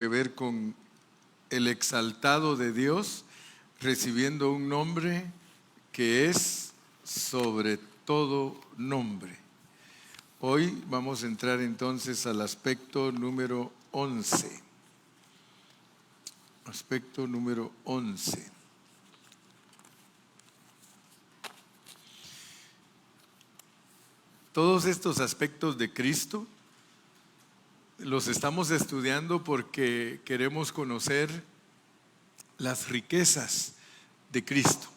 que ver con el exaltado de Dios recibiendo un nombre que es sobre todo nombre. Hoy vamos a entrar entonces al aspecto número 11. Aspecto número 11. Todos estos aspectos de Cristo los estamos estudiando porque queremos conocer las riquezas de Cristo,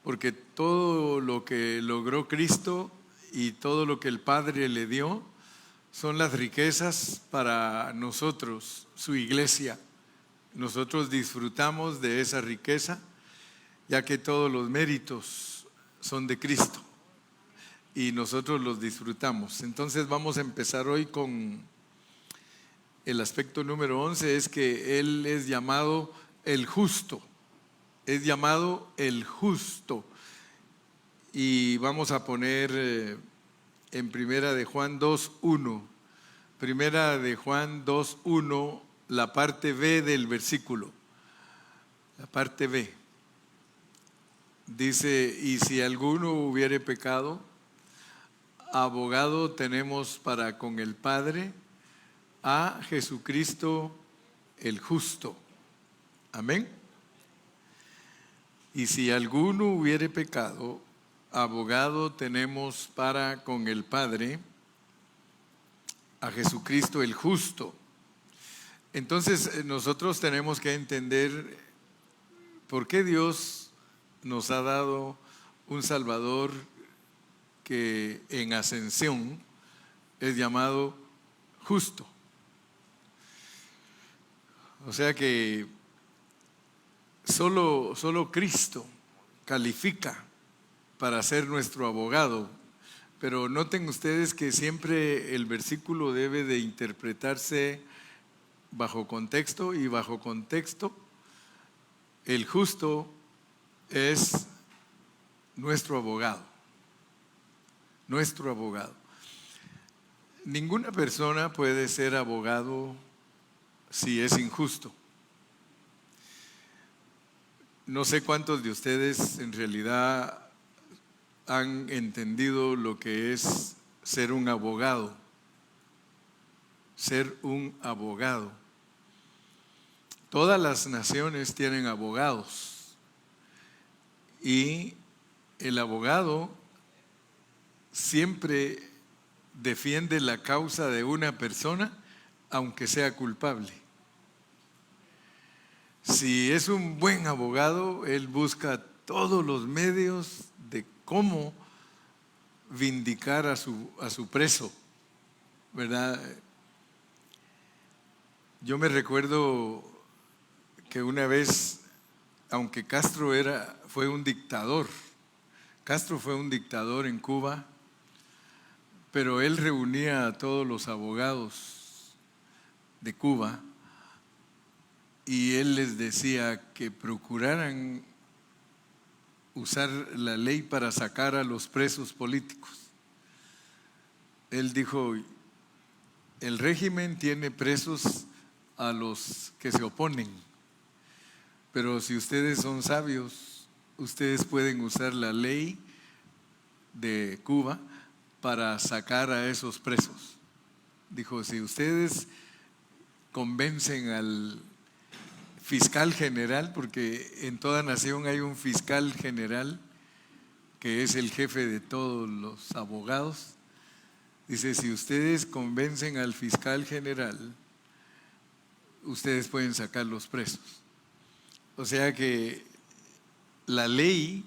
porque todo lo que logró Cristo y todo lo que el Padre le dio son las riquezas para nosotros, su iglesia. Nosotros disfrutamos de esa riqueza, ya que todos los méritos son de Cristo y nosotros los disfrutamos. Entonces vamos a empezar hoy con el aspecto número 11, es que Él es llamado el justo. Es llamado el justo. Y vamos a poner en Primera de Juan 2:1. Primera de Juan 2:1, la parte B del versículo. La parte B. Dice, y si alguno hubiere pecado, abogado tenemos para con el Padre, a Jesucristo el justo. Amén. Y si alguno hubiere pecado, abogado tenemos para con el Padre, a Jesucristo el justo. Entonces nosotros tenemos que entender por qué Dios nos ha dado un Salvador que en ascensión es llamado justo. O sea que solo Cristo califica para ser nuestro abogado. Pero noten ustedes que siempre el versículo debe de interpretarse bajo contexto, y bajo contexto el justo es nuestro abogado. Nuestro abogado. Ninguna persona puede ser abogado si es injusto. No sé cuántos de ustedes en realidad han entendido lo que es ser un abogado. Ser un abogado. Todas las naciones tienen abogados y el abogado siempre defiende la causa de una persona aunque sea culpable. Si es un buen abogado, él busca todos los medios de cómo vindicar a su preso, ¿verdad? Yo me recuerdo que una vez, aunque Castro fue un dictador en Cuba, pero él reunía a todos los abogados de Cuba y él les decía que procuraran usar la ley para sacar a los presos políticos. Él dijo, el régimen tiene presos a los que se oponen, pero si ustedes son sabios, ustedes pueden usar la ley de Cuba para sacar a esos presos. Dijo, si ustedes convencen al fiscal general, porque en toda nación hay un fiscal general que es el jefe de todos los abogados. Dice, si ustedes convencen al fiscal general, ustedes pueden sacar los presos. O sea que la ley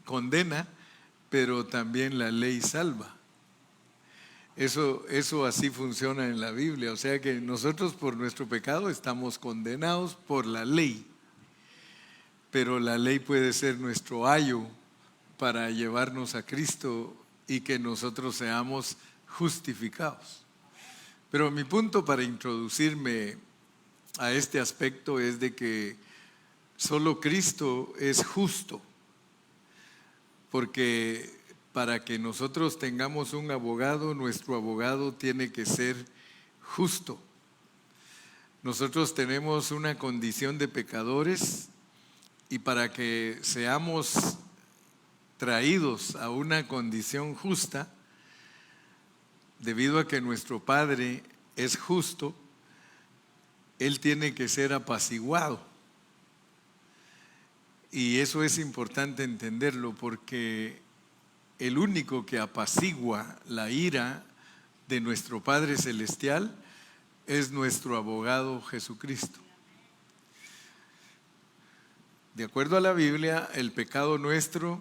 condena, pero también la ley salva. Eso así funciona en la Biblia. O sea que nosotros por nuestro pecado estamos condenados por la ley. Pero la ley puede ser nuestro ayo para llevarnos a Cristo y que nosotros seamos justificados. Pero mi punto para introducirme a este aspecto es de que solo Cristo es justo. Porque para que nosotros tengamos un abogado, nuestro abogado tiene que ser justo. Nosotros tenemos una condición de pecadores y para que seamos traídos a una condición justa, debido a que nuestro Padre es justo, Él tiene que ser apaciguado. Y eso es importante entenderlo porque el único que apacigua la ira de nuestro Padre Celestial es nuestro abogado Jesucristo. De acuerdo a la Biblia, el pecado nuestro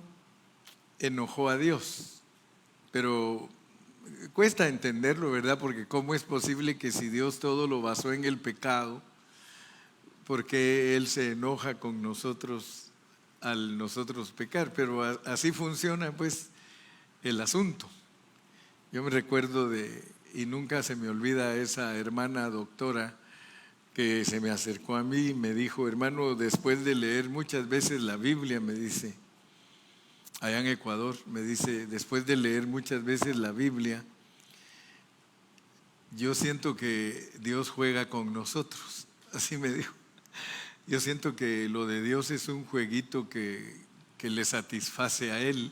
enojó a Dios, pero cuesta entenderlo, ¿verdad? Porque ¿cómo es posible que si Dios todo lo basó en el pecado, por qué Él se enoja con nosotros al nosotros pecar? Pero así funciona pues el asunto. Yo me recuerdo y nunca se me olvida esa hermana doctora que se me acercó a mí y me dijo: hermano, después de leer muchas veces la Biblia, me dice, allá en Ecuador, me dice, después de leer muchas veces la Biblia, yo siento que Dios juega con nosotros. Así me dijo. Yo siento que lo de Dios es un jueguito que le satisface a Él.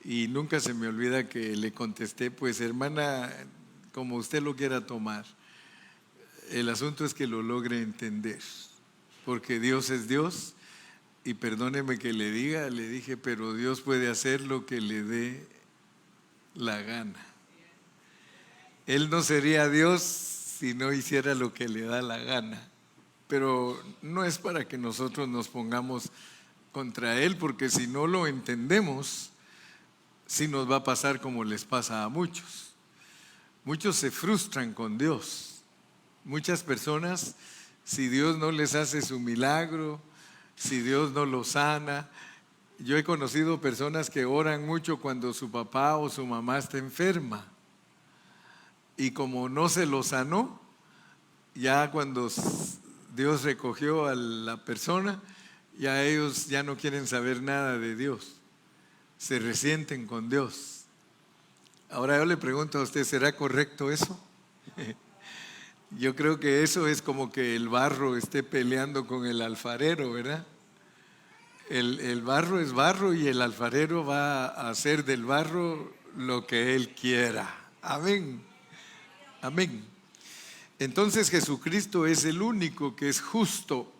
Y nunca se me olvida que le contesté: pues hermana, como usted lo quiera tomar, el asunto es que lo logre entender, porque Dios es Dios. Y perdóneme que le diga, le dije, pero Dios puede hacer lo que le dé la gana. Él no sería Dios si no hiciera lo que le da la gana. Pero no es para que nosotros nos pongamos contra Él, porque si no lo entendemos, sí nos va a pasar como les pasa a muchos. Muchos se frustran con Dios. Muchas personas, si Dios no les hace su milagro, si Dios no los sana. Yo he conocido personas que oran mucho cuando su papá o su mamá está enferma. Y como no se lo sanó, ya cuando Dios recogió a la persona, ya ellos ya no quieren saber nada de Dios. Se resienten con Dios. Ahora yo le pregunto a usted, ¿será correcto eso? Yo creo que eso es como que el barro esté peleando con el alfarero, ¿verdad? El barro es barro y el alfarero va a hacer del barro lo que él quiera. Amén. Amén. Entonces Jesucristo es el único que es justo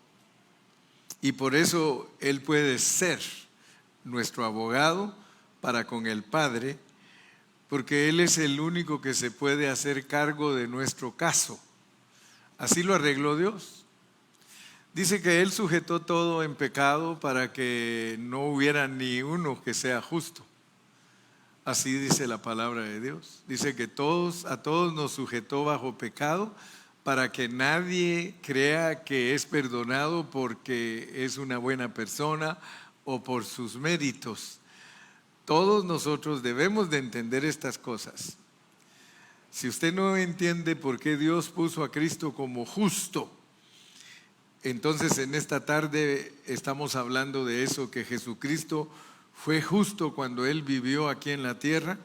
y por eso Él puede ser nuestro abogado para con el Padre, porque Él es el único que se puede hacer cargo de nuestro caso. Así lo arregló Dios. Dice que Él sujetó todo en pecado para que no hubiera ni uno que sea justo. Así dice la palabra de Dios. Dice que a todos nos sujetó bajo pecado para que nadie crea que es perdonado porque es una buena persona o por sus méritos. Todos nosotros debemos de entender estas cosas. Si usted no entiende por qué Dios puso a Cristo como justo, entonces en esta tarde estamos hablando de eso, que Jesucristo fue justo cuando Él vivió aquí en la tierra.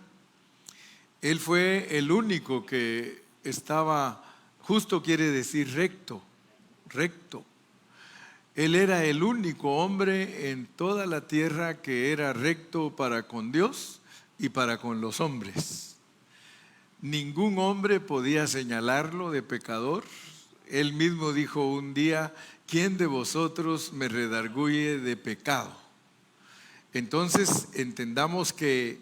Él fue el único que estaba justo, quiere decir recto, recto. Él era el único hombre en toda la tierra que era recto para con Dios y para con los hombres. Ningún hombre podía señalarlo de pecador. Él mismo dijo un día: ¿quién de vosotros me redarguye de pecado? Entonces entendamos que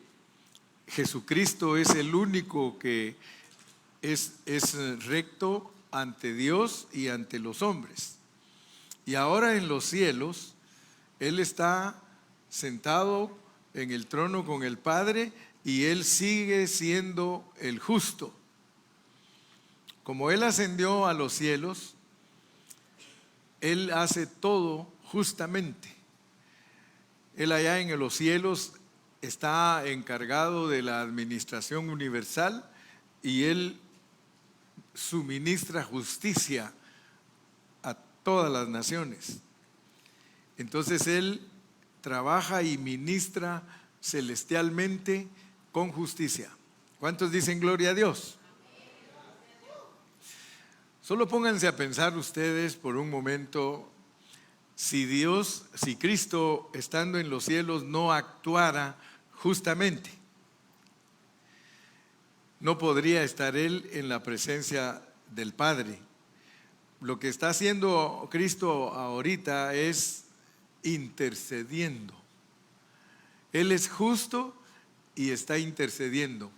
Jesucristo es el único que es recto ante Dios y ante los hombres. Y ahora en los cielos, Él está sentado en el trono con el Padre y Él sigue siendo el justo. Como Él ascendió a los cielos, Él hace todo justamente. Él allá en los cielos está encargado de la administración universal y Él suministra justicia a todas las naciones. Entonces Él trabaja y ministra celestialmente con justicia. ¿Cuántos dicen gloria a Dios? Solo pónganse a pensar ustedes por un momento, si Cristo estando en los cielos no actuara justamente, no podría estar Él en la presencia del Padre. Lo que está haciendo Cristo ahorita es intercediendo. Él es justo y está intercediendo.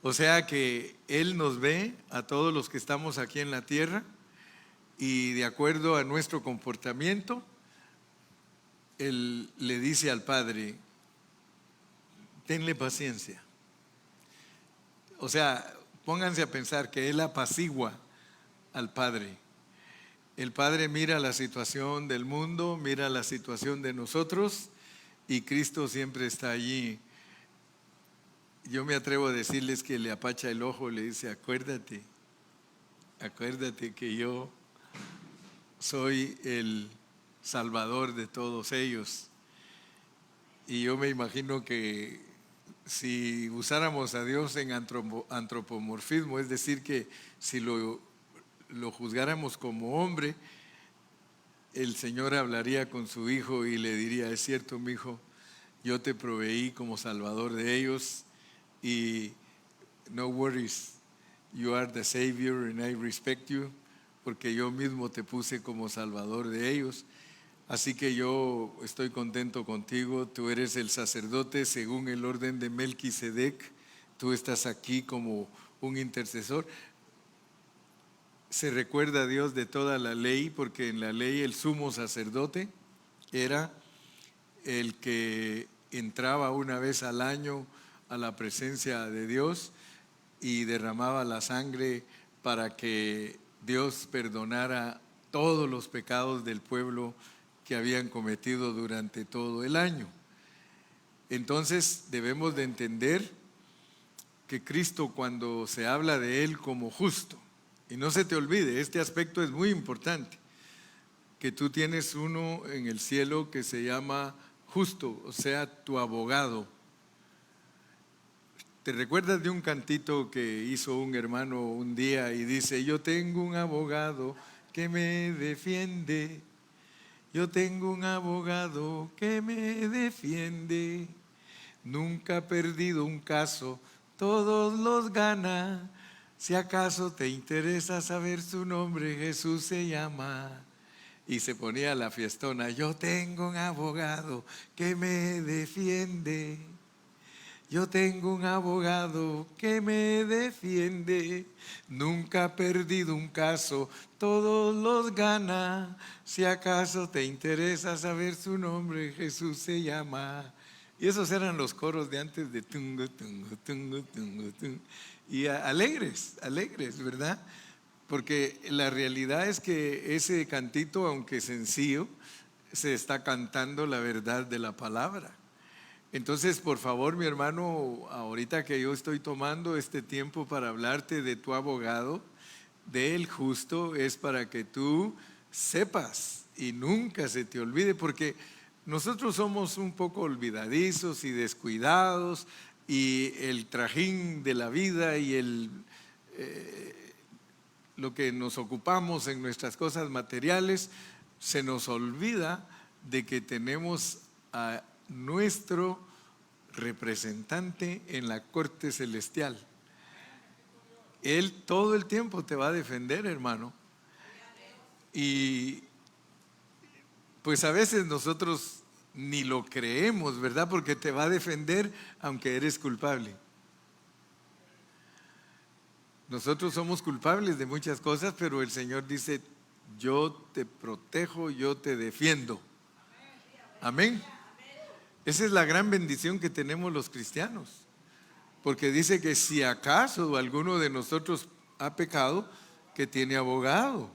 O sea que Él nos ve a todos los que estamos aquí en la tierra y de acuerdo a nuestro comportamiento, Él le dice al Padre, tenle paciencia. O sea, pónganse a pensar que Él apacigua al Padre. El Padre mira la situación del mundo, mira la situación de nosotros y Cristo siempre está allí. Yo me atrevo a decirles que le apacha el ojo, le dice, acuérdate que yo soy el Salvador de todos ellos. Y yo me imagino que si usáramos a Dios en antropomorfismo, es decir, que si lo juzgáramos como hombre, el Señor hablaría con su hijo y le diría, es cierto, mi hijo, yo te proveí como Salvador de ellos y no worries, you are the Savior and I respect you, porque yo mismo te puse como Salvador de ellos. Así que yo estoy contento contigo, tú eres el sacerdote según el orden de Melquisedec, tú estás aquí como un intercesor. Se recuerda a Dios de toda la ley, porque en la ley el sumo sacerdote era el que entraba una vez al año a la presencia de Dios y derramaba la sangre para que Dios perdonara todos los pecados del pueblo que habían cometido durante todo el año. Entonces debemos de entender que Cristo, cuando se habla de Él como justo, y no se te olvide, este aspecto es muy importante, que tú tienes uno en el cielo que se llama justo, o sea, tu abogado. ¿Te recuerdas de un cantito que hizo un hermano un día y dice, yo tengo un abogado que me defiende? Yo tengo un abogado que me defiende, nunca ha perdido un caso, todos los gana. Si acaso te interesa saber su nombre, Jesús se llama. Y se ponía la fiestona, yo tengo un abogado que me defiende. Yo tengo un abogado que me defiende, nunca ha perdido un caso, todos los gana. Si acaso te interesa saber su nombre, Jesús se llama. Y esos eran los coros de antes de tungo, tungo, tungo, tungo, tungo. Y alegres, ¿verdad? Porque la realidad es que ese cantito, aunque sencillo, se está cantando la verdad de la palabra. Entonces, por favor, mi hermano, ahorita que yo estoy tomando este tiempo para hablarte de tu abogado, del justo, es para que tú sepas y nunca se te olvide, porque nosotros somos un poco olvidadizos y descuidados, y el trajín de la vida y lo que nos ocupamos en nuestras cosas materiales, se nos olvida de que tenemos a nuestro representante en la corte celestial. Él todo el tiempo te va a defender, hermano. Y pues a veces nosotros ni lo creemos, ¿verdad? Porque te va a defender aunque eres culpable. Nosotros somos culpables de muchas cosas, pero el Señor dice, yo te protejo, yo te defiendo. Amén. Esa es la gran bendición que tenemos los cristianos, porque dice que si acaso alguno de nosotros ha pecado, que tiene abogado.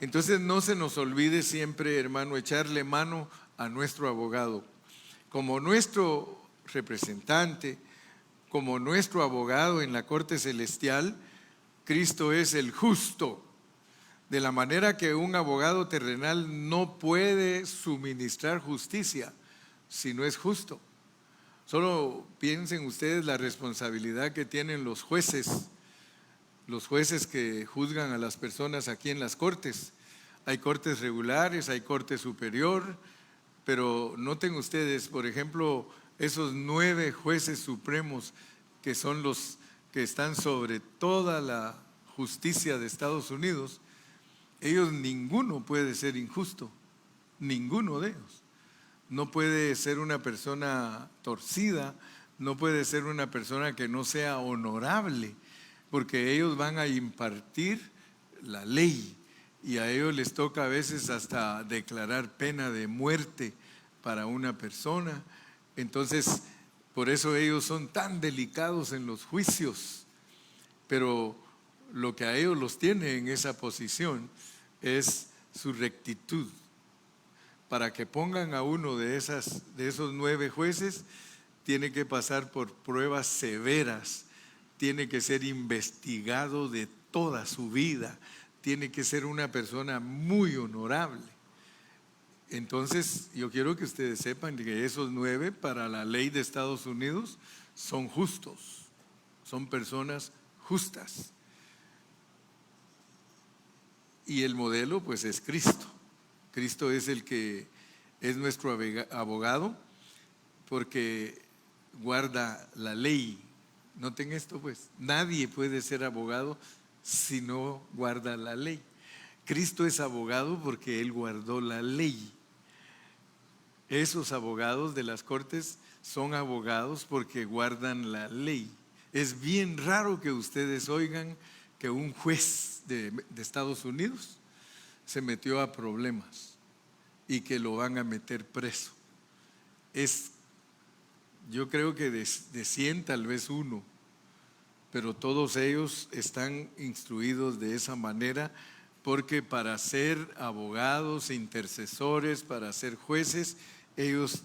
Entonces no se nos olvide siempre, hermano, echarle mano a nuestro abogado. Como nuestro representante, como nuestro abogado en la corte celestial, Cristo es el justo. De la manera que un abogado terrenal no puede suministrar justicia si no es justo. Solo piensen ustedes la responsabilidad que tienen los jueces los jueces que juzgan a las personas aquí en las cortes. Hay cortes regulares, hay corte superior, pero noten ustedes, por ejemplo, esos 9 jueces supremos que son los que están sobre toda la justicia de Estados Unidos, ellos ninguno puede ser injusto, ninguno de ellos. No puede ser una persona torcida, no puede ser una persona que no sea honorable, porque ellos van a impartir la ley y a ellos les toca a veces hasta declarar pena de muerte para una persona. Entonces, por eso ellos son tan delicados en los juicios, pero lo que a ellos los tiene en esa posición es su rectitud. Para que pongan a uno de esos 9 jueces, tiene que pasar por pruebas severas, tiene que ser investigado de toda su vida, tiene que ser una persona muy honorable. Entonces, yo quiero que ustedes sepan que esos 9 para la ley de Estados Unidos son justos, son personas justas. Y el modelo pues es Cristo. Cristo es el que es nuestro abogado porque guarda la ley. Noten esto pues, nadie puede ser abogado si no guarda la ley. Cristo es abogado porque Él guardó la ley. Esos abogados de las cortes son abogados porque guardan la ley. Es bien raro que ustedes oigan que un juez de Estados Unidos se metió a problemas y que lo van a meter preso. Yo creo que de 100 tal vez uno, pero todos ellos están instruidos de esa manera porque para ser abogados, intercesores, para ser jueces, ellos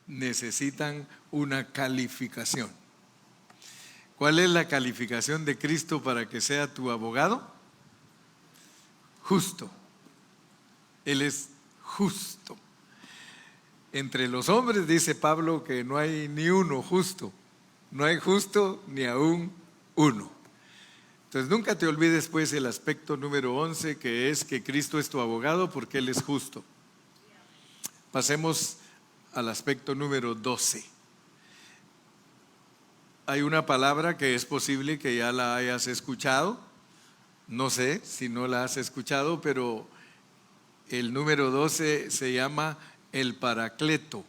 necesitan una calificación. ¿Cuál es la calificación de Cristo para que sea tu abogado? Justo. Él es justo. Entre los hombres dice Pablo que no hay ni uno justo. No hay justo ni aún uno. Entonces nunca te olvides pues el aspecto número 11, que es que Cristo es tu abogado porque Él es justo. Pasemos al aspecto número 12. Hay una palabra que es posible que ya la hayas escuchado. No sé si no la has escuchado, pero el número 12 se llama el Paracleto.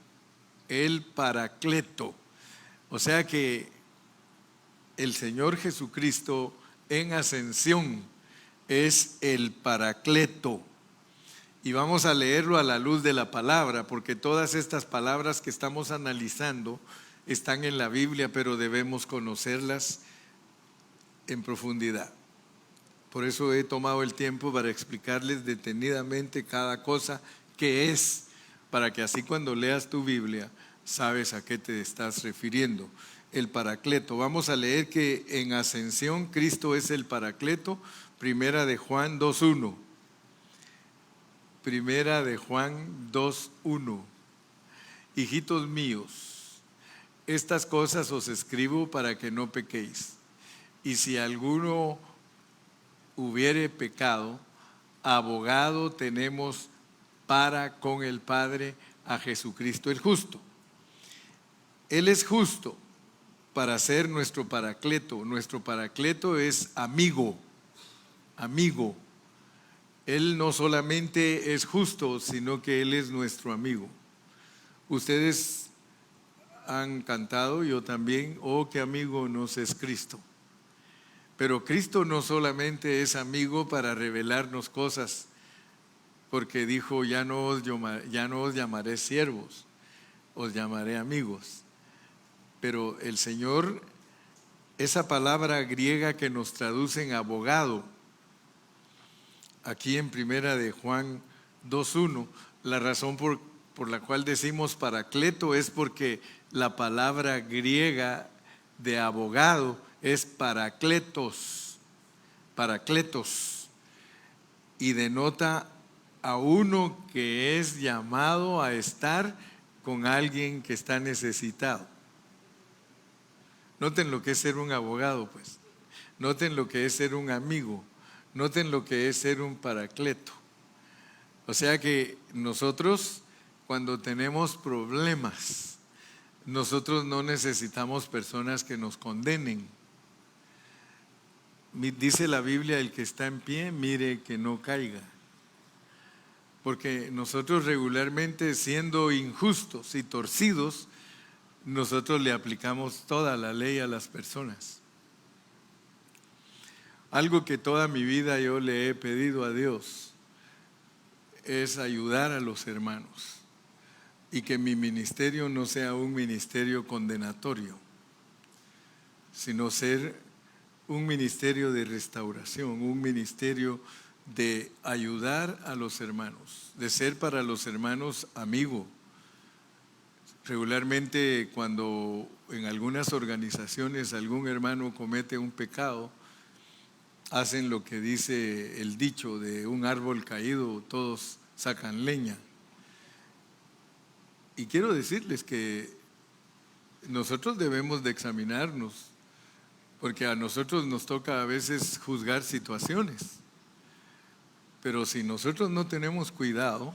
El Paracleto. O sea que el Señor Jesucristo en ascensión es el Paracleto. Y vamos a leerlo a la luz de la palabra, porque todas estas palabras que estamos analizando están en la Biblia, pero debemos conocerlas en profundidad. Por eso he tomado el tiempo para explicarles detenidamente cada cosa que es, para que así cuando leas tu Biblia sabes a qué te estás refiriendo. El Paracleto. Vamos a leer que en ascensión Cristo es el Paracleto. Primera de Juan 2:1. Primera de Juan 2:1. Hijitos míos, estas cosas os escribo para que no pequéis. Y si alguno hubiere pecado, abogado tenemos para con el Padre, a Jesucristo el justo. Él es justo para ser nuestro Paracleto. Nuestro Paracleto es amigo, amigo. Él no solamente es justo, sino que Él es nuestro amigo. Ustedes han cantado, yo también, oh, qué amigo nos es Cristo. Pero Cristo no solamente es amigo para revelarnos cosas, porque dijo, ya no os llamaré siervos, os llamaré amigos. Pero el Señor, esa palabra griega que nos traducen abogado, aquí en Primera de Juan 2:1, la razón por la cual decimos Paracleto es porque la palabra griega de abogado es parakletos, parakletos, y denota a uno que es llamado a estar con alguien que está necesitado. Noten lo que es ser un abogado, pues. Noten lo que es ser un amigo. Noten lo que es ser un paracleto. O sea que nosotros, cuando tenemos problemas, nosotros no necesitamos personas que nos condenen. Dice la Biblia, el que está en pie, mire que no caiga. Porque nosotros regularmente, siendo injustos y torcidos, nosotros le aplicamos toda la ley a las personas. Algo que toda mi vida yo le he pedido a Dios es ayudar a los hermanos y que mi ministerio no sea un ministerio condenatorio, sino ser un ministerio de restauración, un ministerio de ayudar a los hermanos, de ser para los hermanos amigo. Regularmente cuando en algunas organizaciones algún hermano comete un pecado, hacen lo que dice el dicho: de un árbol caído todos sacan leña. Y quiero decirles que nosotros debemos de examinarnos, porque a nosotros nos toca a veces juzgar situaciones. Pero si nosotros no tenemos cuidado,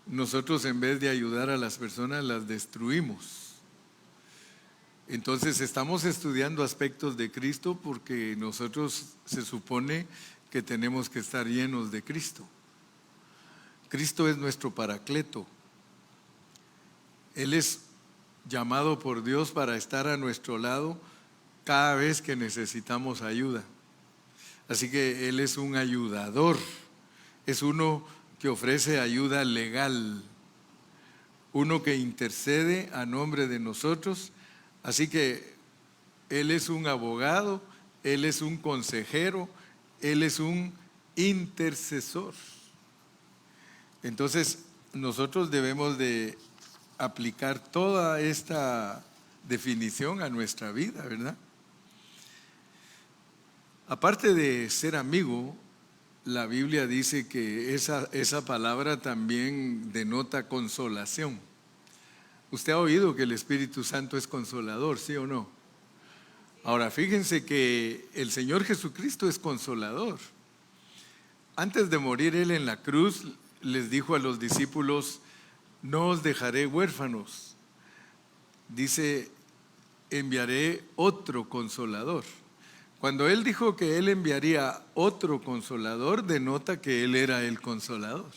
nosotros en vez de ayudar a las personas las destruimos. Entonces estamos estudiando aspectos de Cristo porque nosotros se supone que tenemos que estar llenos de Cristo. Cristo es nuestro paracleto. Él es llamado por Dios para estar a nuestro lado cada vez que necesitamos ayuda. Así que Él es un ayudador, es uno que ofrece ayuda legal, uno que intercede a nombre de nosotros. Así que Él es un abogado, Él es un consejero, Él es un intercesor. Entonces nosotros debemos de aplicar toda esta definición a nuestra vida, ¿verdad? Aparte de ser amigo, la Biblia dice que esa palabra también denota consolación. Usted ha oído que el Espíritu Santo es consolador, ¿sí o no? Ahora, fíjense que el Señor Jesucristo es consolador. Antes de morir Él en la cruz, les dijo a los discípulos: no os dejaré huérfanos. Dice, enviaré otro consolador. Cuando Él dijo que Él enviaría otro consolador, denota que Él era el consolador.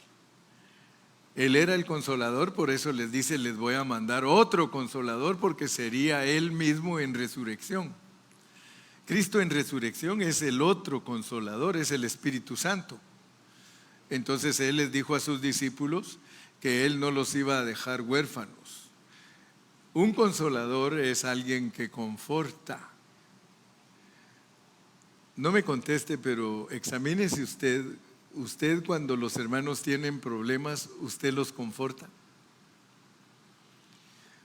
Él era el consolador, por eso les dice: les voy a mandar otro consolador, porque sería Él mismo en resurrección. Cristo en resurrección es el otro consolador, es el Espíritu Santo. Entonces Él les dijo a sus discípulos que Él no los iba a dejar huérfanos. Un consolador es alguien que conforta. No me conteste, pero examínese usted cuando los hermanos tienen problemas, ¿usted los conforta?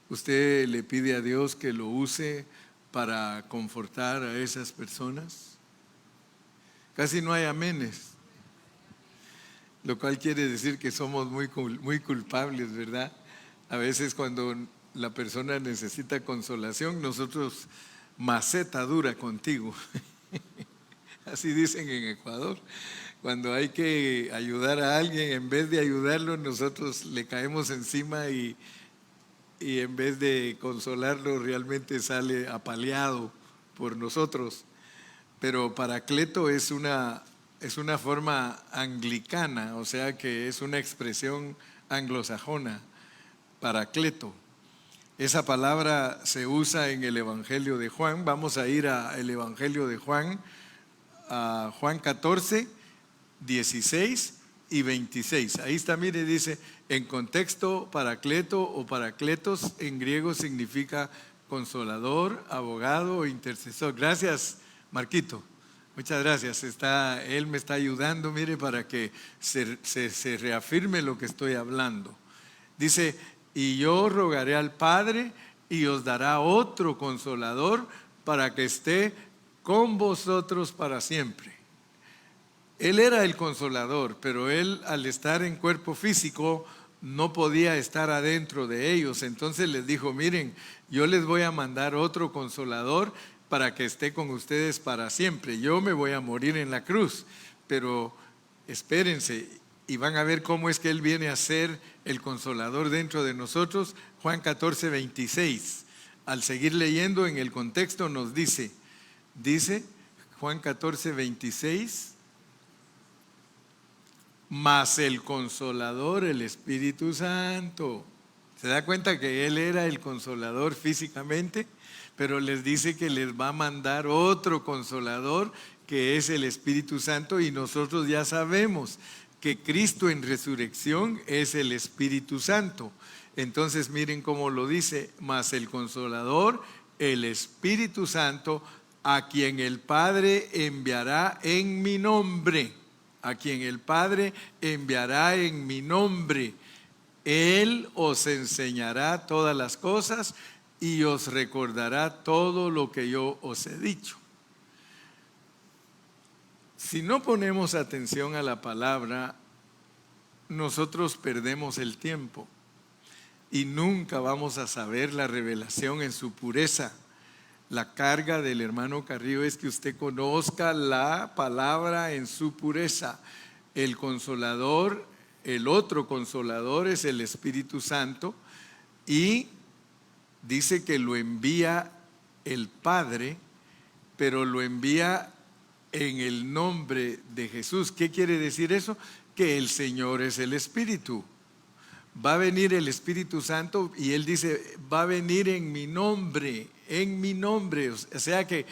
¿Usted le pide a Dios que lo use para confortar a esas personas? Casi no hay amenes, lo cual quiere decir que somos muy culpables, ¿verdad? A veces cuando la persona necesita consolación, nosotros maceta dura contigo. Así dicen en Ecuador. Cuando hay que ayudar a alguien, en vez de ayudarlo, nosotros le caemos encima y en vez de consolarlo, realmente sale apaleado por nosotros. Pero paracleto es una forma anglicana, o sea que es una expresión anglosajona, paracleto. Esa palabra se usa en el Evangelio de Juan. Vamos a ir al Evangelio de Juan, a Juan 14, 16 y 26. Ahí está, mire, dice, en contexto, paracleto o paracletos en griego significa consolador, abogado o intercesor. Gracias, Marquito. Muchas gracias. Él me está ayudando, mire, para que se reafirme lo que estoy hablando. Dice, y yo rogaré al Padre y os dará otro consolador para que esté con vosotros para siempre. Él era el consolador, pero Él, al estar en cuerpo físico, no podía estar adentro de ellos. Entonces les dijo: miren, yo les voy a mandar otro consolador para que esté con ustedes para siempre. Yo me voy a morir en la cruz, pero espérense y van a ver cómo es que Él viene a ser el consolador dentro de nosotros. Juan 14, 26. Al seguir leyendo en el contexto nos dice Juan 14, 26, mas el consolador, el Espíritu Santo. ¿Se da cuenta que Él era el consolador físicamente? Pero les dice que les va a mandar otro consolador, que es el Espíritu Santo, y nosotros ya sabemos que Cristo en resurrección es el Espíritu Santo. Entonces miren cómo lo dice: mas el consolador, el Espíritu Santo, a quien el Padre enviará en mi nombre. A quien el Padre enviará en mi nombre. Él os enseñará todas las cosas y os recordará todo lo que yo os he dicho. Si no ponemos atención a la palabra, nosotros perdemos el tiempo y nunca vamos a saber la revelación en su pureza. La carga del hermano Carrillo es que usted conozca la palabra en su pureza. El consolador, el otro consolador es el Espíritu Santo, y dice que lo envía el Padre, pero lo envía en el nombre de Jesús. ¿Qué quiere decir eso? Que el Señor es el Espíritu. Va a venir el Espíritu Santo y Él dice, va a venir en mi nombre, en mi nombre. O sea que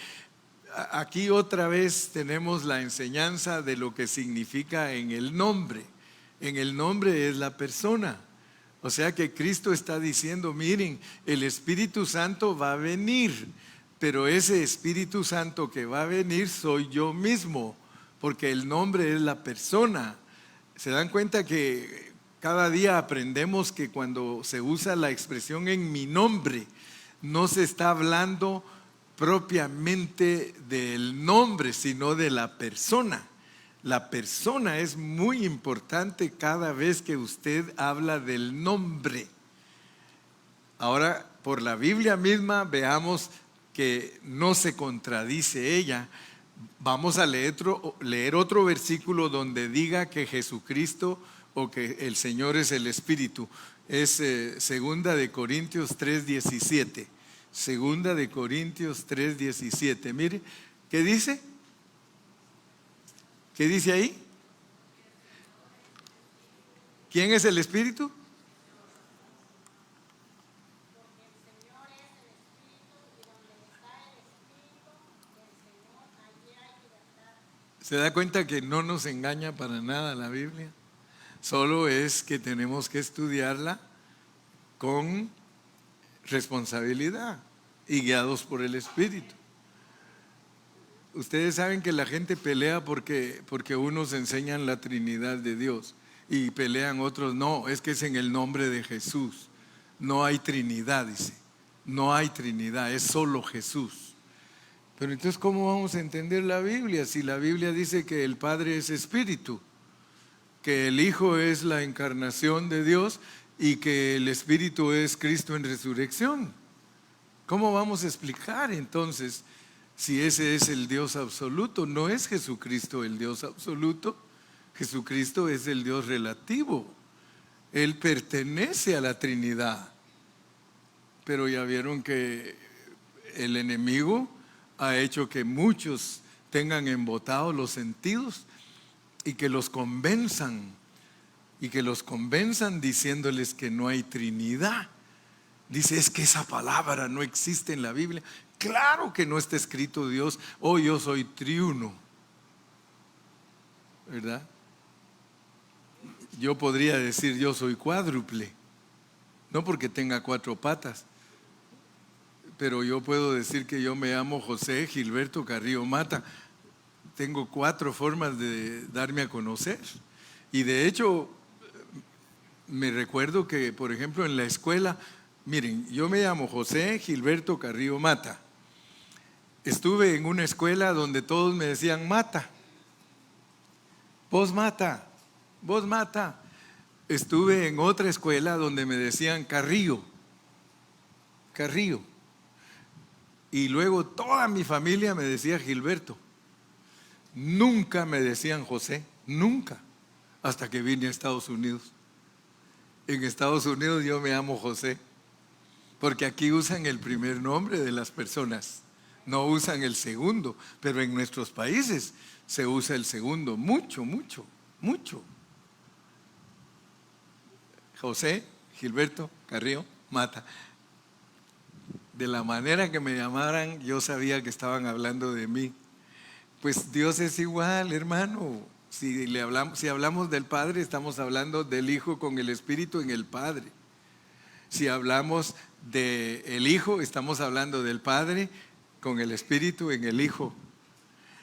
aquí otra vez tenemos la enseñanza de lo que significa en el nombre. En el nombre es la persona. O sea que Cristo está diciendo, miren, el Espíritu Santo va a venir, pero ese Espíritu Santo que va a venir soy yo mismo, porque el nombre es la persona. ¿Se dan cuenta que cada día aprendemos que cuando se usa la expresión en mi nombre, no se está hablando propiamente del nombre, sino de la persona? La persona es muy importante cada vez que usted habla del nombre. Ahora, por la Biblia misma, veamos que no se contradice ella. Vamos a leer otro versículo donde diga que Jesucristo o que el Señor es el Espíritu. Es Segunda de Corintios 3:17. Segunda de Corintios 3:17. Mire, ¿qué dice? ¿Qué dice ahí? ¿Quién es el Espíritu? ¿Se da cuenta que no nos engaña para nada la Biblia? Solo es que tenemos que estudiarla con responsabilidad y guiados por el Espíritu. Ustedes saben que la gente pelea porque unos enseñan la Trinidad de Dios y pelean otros, no, es que es en el nombre de Jesús. No hay Trinidad, dice. No hay Trinidad, es solo Jesús. Pero entonces, ¿cómo vamos a entender la Biblia si la Biblia dice que el Padre es Espíritu, que el Hijo es la encarnación de Dios y que el Espíritu es Cristo en resurrección? ¿Cómo vamos a explicar entonces si ese es el Dios absoluto? No es Jesucristo el Dios absoluto, Jesucristo es el Dios relativo. Él pertenece a la Trinidad. Pero ya vieron que el enemigo ha hecho que muchos tengan embotados los sentidos y que los convenzan diciéndoles que no hay Trinidad. Dice, es que esa palabra no existe en la Biblia. Claro que no está escrito Dios, yo soy triuno, ¿verdad? Yo podría decir yo soy cuádruple, no porque tenga 4 patas, pero yo puedo decir que yo me llamo José Gilberto Carrillo Mata. Tengo 4 formas de darme a conocer. Y de hecho, me recuerdo que, por ejemplo, en la escuela, miren, yo me llamo José Gilberto Carrillo Mata. Estuve en una escuela donde todos me decían Mata. Vos Mata, vos Mata. Estuve en otra escuela donde me decían Carrillo. Carrillo. Y luego toda mi familia me decía Gilberto. Nunca me decían José, nunca, hasta que vine a Estados Unidos. En Estados Unidos yo me llamo José, porque aquí usan el primer nombre de las personas, no usan el segundo, pero en nuestros países se usa el segundo, mucho, mucho, mucho. José, Gilberto, Carrillo, Mata. De la manera que me llamaran, yo sabía que estaban hablando de mí. Pues Dios es igual, hermano. Si hablamos del Padre, estamos hablando del Hijo con el Espíritu en el Padre. Si hablamos del Hijo, estamos hablando del Padre con el Espíritu en el Hijo.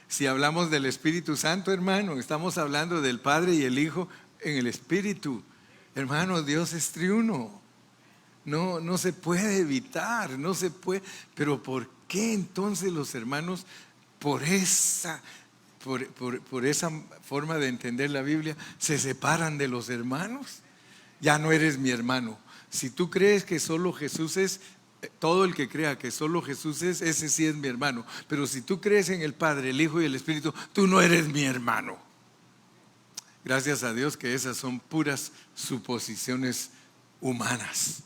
Si hablamos del Espíritu Santo, hermano, estamos hablando del Padre y el Hijo en el Espíritu. Hermano, Dios es triuno. No se puede evitar, no se puede. Pero ¿por qué entonces los hermanos, por esa forma de entender la Biblia, se separan de los hermanos? Ya no eres mi hermano. Si tú crees que solo Jesús es, todo el que crea que solo Jesús es, ese sí es mi hermano. Pero si tú crees en el Padre, el Hijo y el Espíritu, tú no eres mi hermano. Gracias a Dios que esas son puras suposiciones humanas.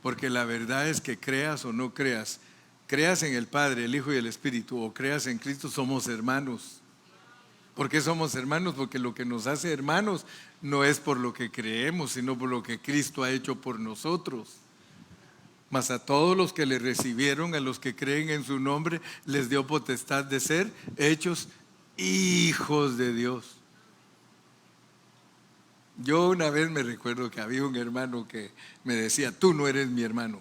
Porque la verdad es que creas o no creas, creas en el Padre, el Hijo y el Espíritu, o creas en Cristo, somos hermanos. ¿Por qué somos hermanos? Porque lo que nos hace hermanos no es por lo que creemos, sino por lo que Cristo ha hecho por nosotros. Mas a todos los que le recibieron, a los que creen en su nombre, les dio potestad de ser hechos hijos de Dios. Yo una vez me recuerdo que había un hermano que me decía, tú no eres mi hermano.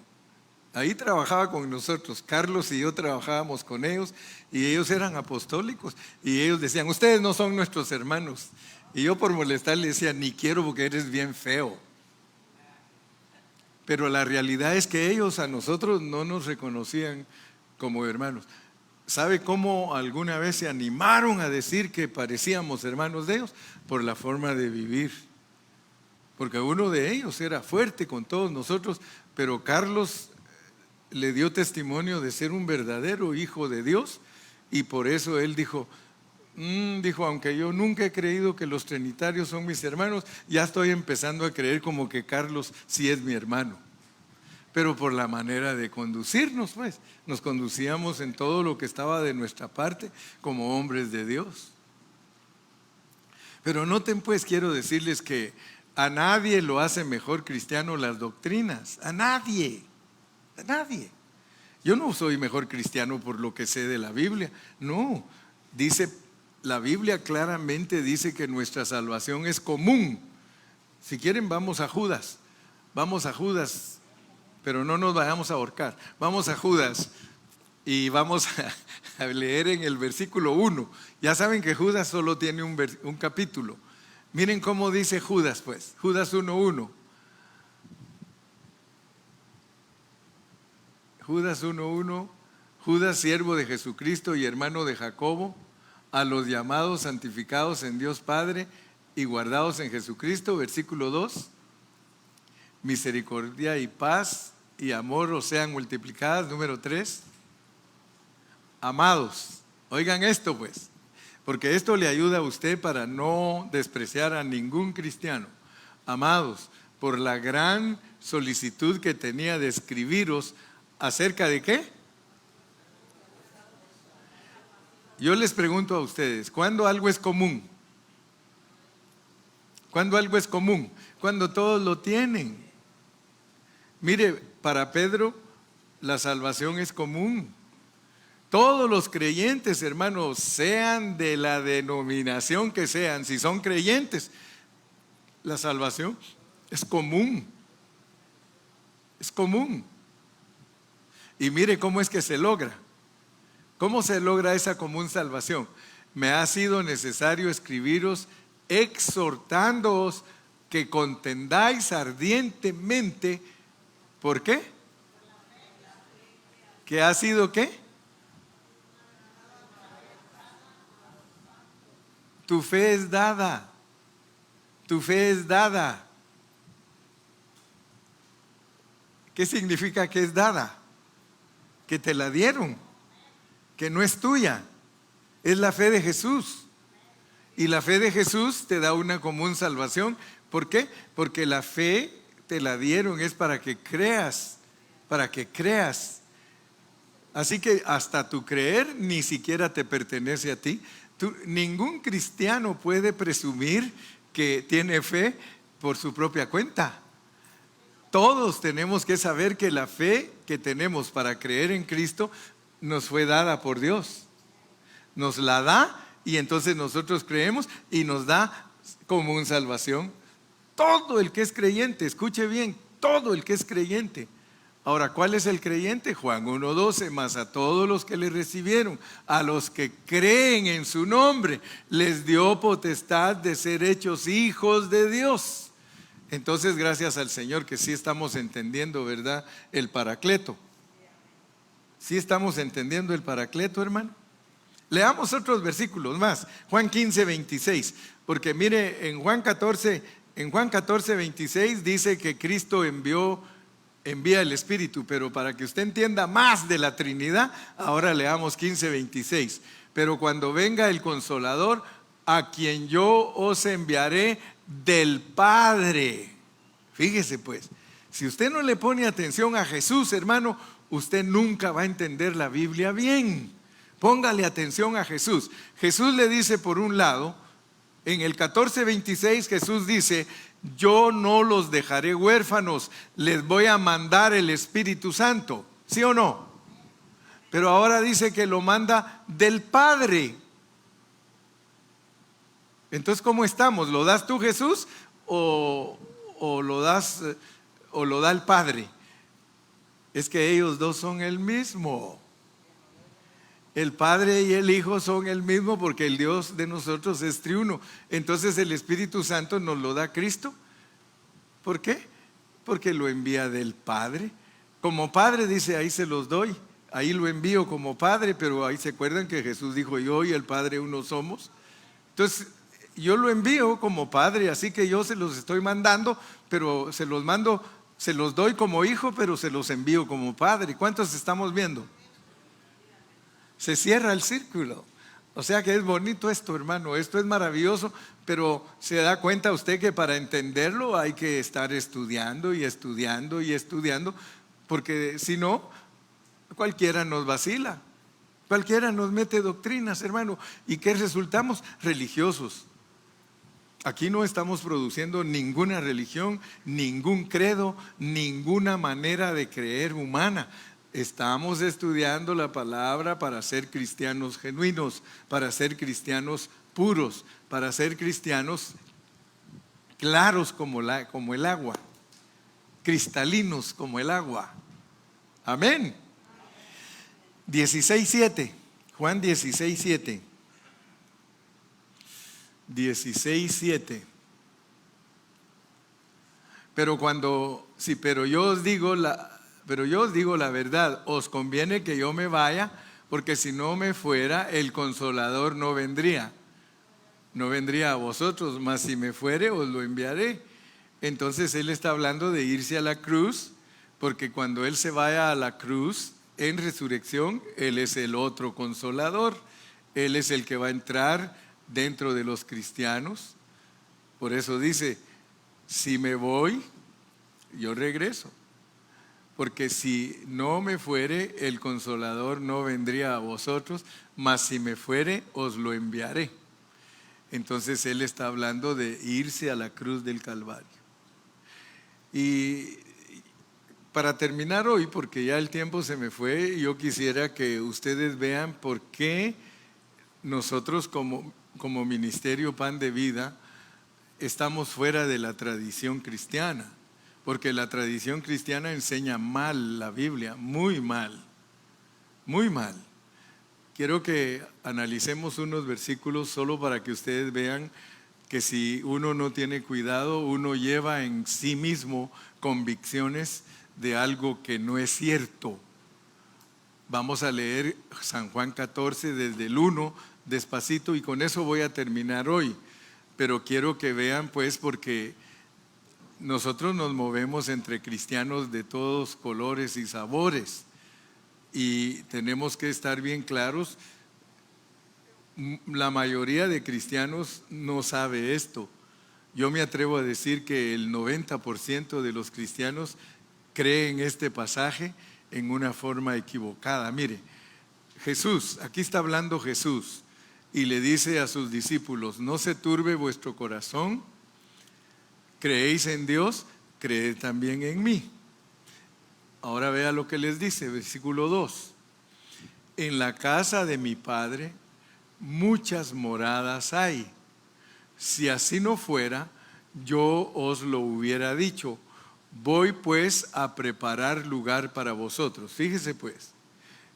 Ahí trabajaba con nosotros, Carlos y yo trabajábamos con ellos, y ellos eran apostólicos, y ellos decían, ustedes no son nuestros hermanos. Y yo por molestar le decía, ni quiero porque eres bien feo. Pero la realidad es que ellos a nosotros no nos reconocían como hermanos. ¿Sabe cómo alguna vez se animaron a decir que parecíamos hermanos de ellos? Por la forma de vivir. Porque uno de ellos era fuerte con todos nosotros, pero Carlos le dio testimonio de ser un verdadero hijo de Dios, y por eso él dijo, aunque yo nunca he creído que los trinitarios son mis hermanos, ya estoy empezando a creer como que Carlos sí es mi hermano. Pero por la manera de conducirnos, pues, nos conducíamos en todo lo que estaba de nuestra parte como hombres de Dios. Pero noten pues, quiero decirles que a nadie lo hace mejor cristiano las doctrinas, a nadie. Yo no soy mejor cristiano por lo que sé de la Biblia, no. La Biblia claramente dice que nuestra salvación es común. Si quieren vamos a Judas, pero no nos vayamos a ahorcar. Vamos a Judas y vamos a leer en el versículo 1. Ya saben que Judas solo tiene un capítulo. Miren cómo dice Judas, pues, Judas 1:1. Judas 1:1. Judas, siervo de Jesucristo y hermano de Jacobo, a los llamados, santificados en Dios Padre y guardados en Jesucristo. Versículo 2. Misericordia y paz y amor os sean multiplicadas. Número 3. Amados, oigan esto pues, porque esto le ayuda a usted para no despreciar a ningún cristiano. Amados, por la gran solicitud que tenía de escribiros, ¿acerca de qué? Yo les pregunto a ustedes, ¿cuándo algo es común? ¿Cuándo algo es común? Cuando todos lo tienen. Mire, para Pedro la salvación es común. Todos los creyentes, hermanos, sean de la denominación que sean, si son creyentes, la salvación es común. Es común. Y mire cómo es que se logra. ¿Cómo se logra esa común salvación? Me ha sido necesario escribiros exhortándoos que contendáis ardientemente. ¿Por qué? ¿Qué ha sido qué? Tu fe es dada. Tu fe es dada. ¿Qué significa que es dada? Que te la dieron. que no es tuya, es la fe de Jesús. Y la fe de Jesús te da una común salvación. ¿Por qué? Porque la fe te la dieron, es para que creas, para que creas. Así que hasta tu creer ni siquiera te pertenece a ti. Ningún cristiano puede presumir que tiene fe por su propia cuenta. Todos tenemos que saber que la fe que tenemos para creer en Cristo nos fue dada por Dios. Nos la da y entonces nosotros creemos y nos da común salvación. Todo el que es creyente, escuche bien, todo el que es creyente. Ahora, ¿cuál es el creyente? Juan 1:12, mas a todos los que le recibieron, a los que creen en su nombre, les dio potestad de ser hechos hijos de Dios. Entonces, gracias al Señor que sí estamos entendiendo, ¿verdad? El Paracleto. ¿Sí estamos entendiendo el Paracleto, hermano? Leamos otros versículos más. Juan 15:26, porque mire, en Juan 14:26 dice que Cristo envía el Espíritu, pero para que usted entienda más de la Trinidad, ahora leamos 15:26. Pero cuando venga el Consolador, a quien yo os enviaré del Padre. Fíjese pues, si usted no le pone atención a Jesús, hermano, usted nunca va a entender la Biblia bien. Póngale atención a Jesús. Jesús le dice por un lado, en el 14:26 Jesús dice: yo no los dejaré huérfanos, les voy a mandar el Espíritu Santo. ¿Sí o no? Pero ahora dice que lo manda del Padre. Entonces, ¿cómo estamos? ¿Lo das tú, Jesús, o lo da el Padre? Es que ellos dos son el mismo. El Padre y el Hijo son el mismo, porque el Dios de nosotros es triuno. Entonces el Espíritu Santo nos lo da Cristo. ¿Por qué? Porque lo envía del Padre. Como Padre dice, ahí se los doy, ahí lo envío como Padre. Pero ahí se acuerdan que Jesús dijo: yo y el Padre uno somos. Entonces yo lo envío como Padre, así que yo se los estoy mandando, pero se los doy como hijo, pero se los envío como Padre. ¿Cuántos estamos viendo? Se cierra el círculo. O sea que es bonito esto, hermano, esto es maravilloso, pero se da cuenta usted que para entenderlo hay que estar estudiando y estudiando y estudiando, porque si no, cualquiera nos vacila, cualquiera nos mete doctrinas, hermano. ¿Y qué resultamos? Religiosos. Aquí no estamos produciendo ninguna religión, ningún credo, ninguna manera de creer humana. Estamos estudiando la palabra para ser cristianos genuinos, para ser cristianos puros, para ser cristianos claros como el agua, cristalinos como el agua. Amén. 16:7, Juan 16:7. 16:7. Pero yo os digo la verdad, os conviene que yo me vaya, porque si no me fuera, el Consolador no vendría a vosotros, mas si me fuere, os lo enviaré. Entonces él está hablando de irse a la cruz, porque cuando él se vaya a la cruz en resurrección, él es el otro Consolador. Él es el que va a entrar dentro de los cristianos. Por eso dice: si me voy, yo regreso. Porque si no me fuere, el Consolador no vendría a vosotros, mas si me fuere, os lo enviaré. Entonces él está hablando de irse a la cruz del Calvario. Y para terminar hoy, porque ya el tiempo se me fue, yo quisiera que ustedes vean por qué nosotros como Ministerio Pan de Vida estamos fuera de la tradición cristiana. Porque la tradición cristiana enseña mal la Biblia, muy mal, muy mal. Quiero que analicemos unos versículos solo para que ustedes vean que si uno no tiene cuidado, uno lleva en sí mismo convicciones de algo que no es cierto. Vamos a leer San Juan 14 desde el 1 despacito, y con eso voy a terminar hoy. Pero quiero que vean, pues, porque nosotros nos movemos entre cristianos de todos colores y sabores. y tenemos que estar bien claros. La mayoría de cristianos no sabe esto. Yo me atrevo a decir que el 90% de los cristianos creen este pasaje en una forma equivocada. Mire, Jesús, aquí está hablando Jesús y le dice a sus discípulos: no se turbe vuestro corazón, creéis en Dios, creed también en mí. Ahora vea lo que les dice, versículo 2. En la casa de mi Padre muchas moradas hay. Si así no fuera, yo os lo hubiera dicho. Voy pues a preparar lugar para vosotros. Fíjese pues,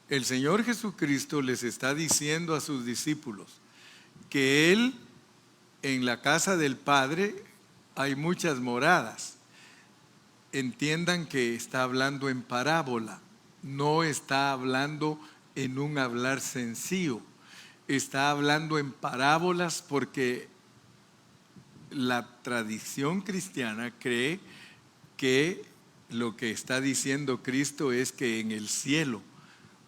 el Señor Jesucristo les está diciendo a sus discípulos que Él, en la casa del Padre hay muchas moradas. Entiendan que está hablando en parábola, no está hablando en un hablar sencillo. Está hablando en parábolas porque la tradición cristiana cree que lo que está diciendo Cristo es que en el cielo,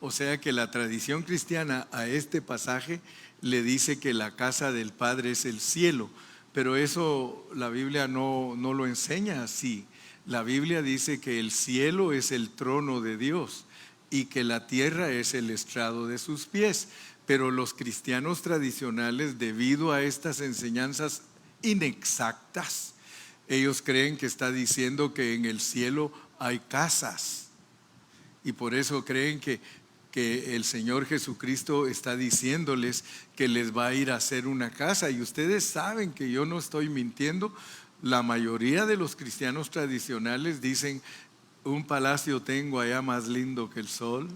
o sea que la tradición cristiana a este pasaje le dice que la casa del Padre es el cielo, pero eso la Biblia no lo enseña así. La Biblia dice que el cielo es el trono de Dios y que la tierra es el estrado de sus pies. Pero los cristianos tradicionales, debido a estas enseñanzas inexactas, ellos creen que está diciendo que en el cielo hay casas. Y por eso creen que el Señor Jesucristo está diciéndoles que les va a ir a hacer una casa. Y ustedes saben que yo no estoy mintiendo. La mayoría de los cristianos tradicionales dicen: un palacio tengo allá más lindo que el sol.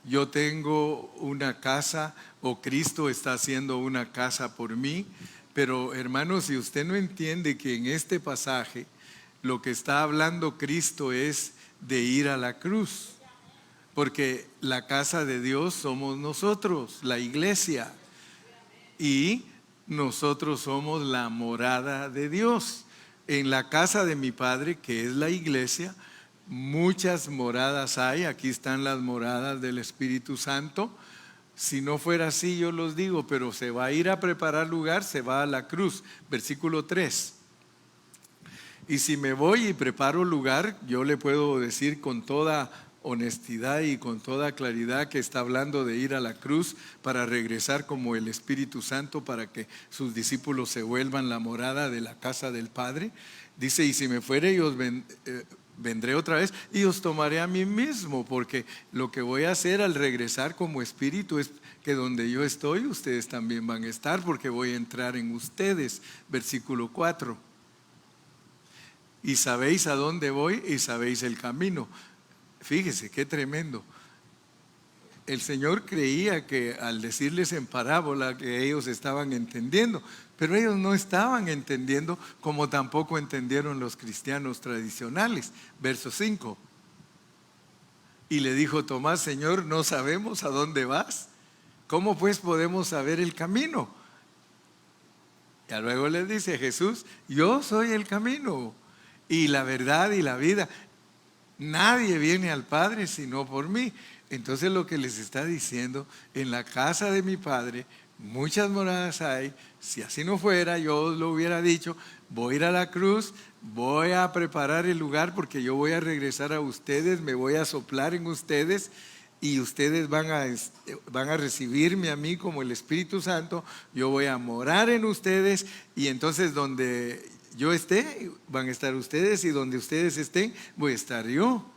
Yo tengo una casa, o Cristo está haciendo una casa por mí. Pero hermanos, si usted no entiende que en este pasaje lo que está hablando Cristo es de ir a la cruz, porque la casa de Dios somos nosotros, la iglesia, y nosotros somos la morada de Dios. En la casa de mi Padre, que es la iglesia, muchas moradas hay. Aquí están las moradas del Espíritu Santo. Si no fuera así, yo los digo, pero se va a ir a preparar lugar, se va a la cruz. Versículo 3. Y si me voy y preparo lugar, yo le puedo decir con toda honestidad y con toda claridad que está hablando de ir a la cruz para regresar como el Espíritu Santo para que sus discípulos se vuelvan la morada de la casa del Padre. Dice: y si me fuere, yo vendré otra vez y os tomaré a mí mismo, porque lo que voy a hacer al regresar como Espíritu es que donde yo estoy, ustedes también van a estar, porque voy a entrar en ustedes. Versículo 4. Y sabéis a dónde voy y sabéis el camino. Fíjese qué tremendo. El Señor creía que al decirles en parábola que ellos estaban entendiendo, pero ellos no estaban entendiendo, como tampoco entendieron los cristianos tradicionales. Verso 5. Y le dijo Tomás: Señor, no sabemos a dónde vas. ¿Cómo pues podemos saber el camino? Y luego les dice Jesús: yo soy el camino y la verdad y la vida. Nadie viene al Padre sino por mí. Entonces lo que les está diciendo: en la casa de mi Padre muchas moradas hay. Si así no fuera, yo os lo hubiera dicho. Voy a ir a la cruz, voy a preparar el lugar, porque yo voy a regresar a ustedes, me voy a soplar en ustedes y ustedes van a recibirme a mí como el Espíritu Santo. Yo voy a morar en ustedes, y entonces donde yo esté, van a estar ustedes, y donde ustedes estén, voy a estar yo.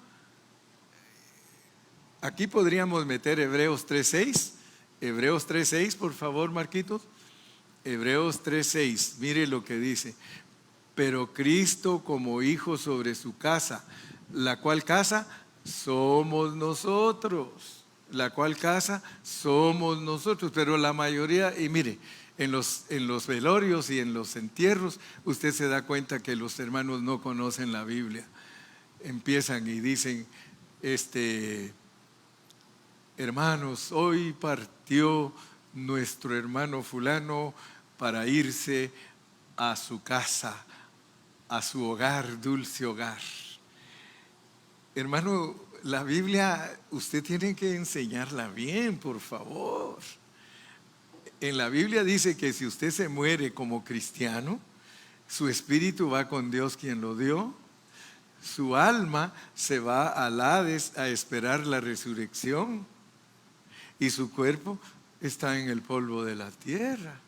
Aquí podríamos meter Hebreos 3:6. Hebreos 3:6, por favor, Marquitos. Hebreos 3:6, mire lo que dice: pero Cristo como hijo sobre su casa, la cual casa somos nosotros. La cual casa somos nosotros. Pero la mayoría, y mire, en los velorios y en los entierros, usted se da cuenta que los hermanos no conocen la Biblia. Empiezan y dicen: hermanos, hoy partió nuestro hermano fulano para irse a su casa, a su hogar, dulce hogar. Hermano, la Biblia, usted tiene que enseñarla bien, por favor. En la Biblia dice que si usted se muere como cristiano, su espíritu va con Dios quien lo dio, su alma se va al Hades a esperar la resurrección y su cuerpo está en el polvo de la tierra.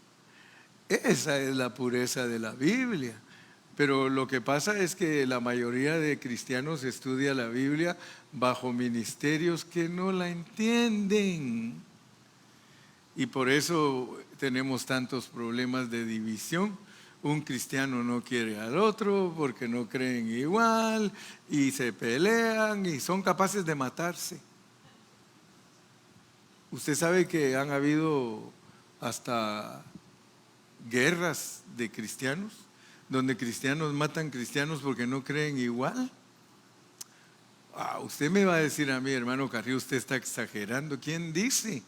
Esa es la pureza de la Biblia. Pero lo que pasa es que la mayoría de cristianos estudia la Biblia bajo ministerios que no la entienden. Y por eso tenemos tantos problemas de división. Un cristiano no quiere al otro porque no creen igual y se pelean y son capaces de matarse. Usted sabe que han habido hasta guerras de cristianos, donde cristianos matan cristianos porque no creen igual. Usted me va a decir a mí, hermano Carrillo, usted está exagerando. ¿Quién dice?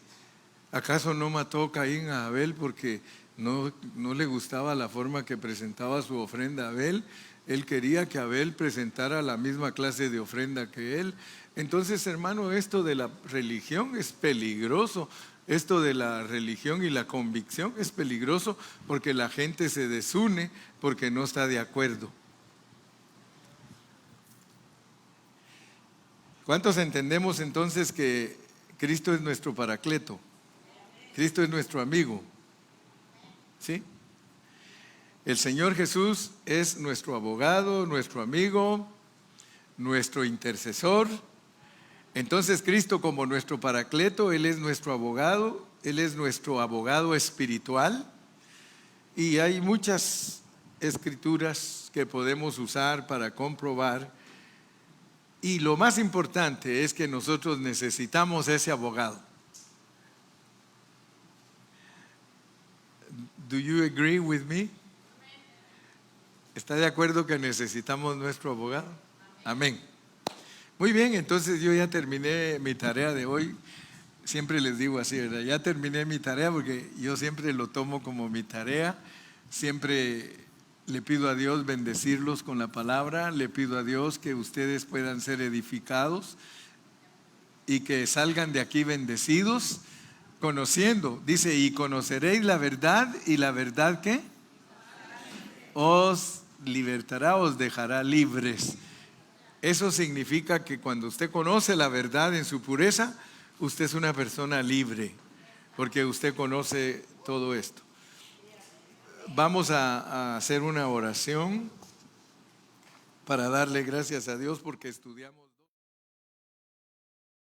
¿Acaso no mató Caín a Abel porque no le gustaba la forma que presentaba su ofrenda a Abel? Él quería que Abel presentara la misma clase de ofrenda que él. Entonces, hermano, esto de la religión es peligroso. Esto de la religión y la convicción es peligroso porque la gente se desune porque no está de acuerdo. ¿Cuántos entendemos entonces que Cristo es nuestro Paracleto? Cristo es nuestro amigo. ¿Sí? El Señor Jesús es nuestro abogado, nuestro amigo, nuestro intercesor. Entonces Cristo como nuestro Paracleto, Él es nuestro abogado, Él es nuestro abogado espiritual. Y hay muchas escrituras que podemos usar para comprobar. Y lo más importante es que nosotros necesitamos ese abogado. Do you agree with me? ¿Está de acuerdo que necesitamos nuestro abogado? Amén. Muy bien, entonces yo ya terminé mi tarea de hoy. Siempre les digo así, ¿verdad? Ya terminé mi tarea porque yo siempre lo tomo como mi tarea. Siempre le pido a Dios bendecirlos con la palabra. Le pido a Dios que ustedes puedan ser edificados y que salgan de aquí bendecidos, conociendo. Dice, y conoceréis la verdad, y la verdad ¿qué? Os libertará, os dejará libres. Eso significa que cuando usted conoce la verdad en su pureza, usted es una persona libre, porque usted conoce todo esto. Vamos a hacer una oración para darle gracias a Dios porque estudiamos.